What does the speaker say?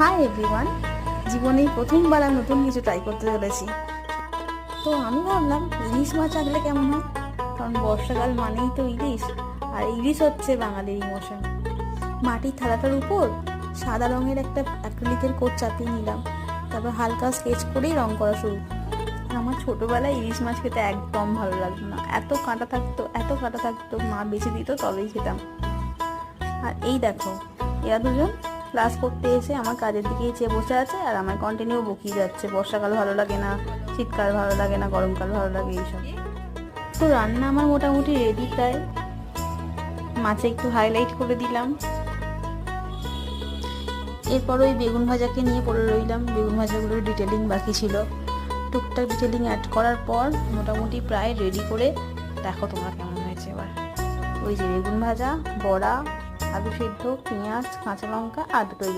Hi everyone, জীবনেই প্রথমবার আমি নতুন কিছু ট্রাই করতে চলেছি। তো আমি ভাবলাম ইলিশ মাছ আঁকলে কেমন হয়, কারণ বর্ষাকাল মানেই তো ইলিশ, আর ইলিশ হচ্ছে বাঙালির ইমোশন। মাটির থালাটার উপর সাদা রঙের একটা অ্যাক্রিলিকের কোট চাপিয়ে নিলাম, তারপর হালকা স্কেচ করেই রং করা শুরু। আর আমার ছোটোবেলায় ইলিশ মাছ খেতে একদম ভালো লাগতো না, এত কাঁটা থাকতো, এত কাঁটা থাকতো, মা বেছে দিত তবেই খেতাম। আর এই দেখো, এরা দুজন ক্লাস করতে এসে আমার কাজের দিকে চেয়ে বসে আছে, আর আমার কন্টিনিউ বকিয়ে যাচ্ছে বর্ষাকাল ভালো লাগে না, শীতকাল ভালো লাগে না, গরমকাল ভালো লাগে এইসব। তো রান্না আমার মোটামুটি রেডি প্রায়। মাছে একটু হাইলাইট করে দিলাম, এরপর ওই বেগুন ভাজাকে নিয়ে পড়ে রইলাম। বেগুন ভাজাগুলোর ডিটেলিং বাকি ছিল, টুকটাক ডিটেলিং অ্যাড করার পর মোটামুটি প্রায় রেডি করে দেখো তোমরা কেমন হয়েছে। এবার ওই যে বেগুন ভাজা, বড়া, আলু সেদ্ধ, পেঁয়াজ, কাঁচা লঙ্কা আর দুটো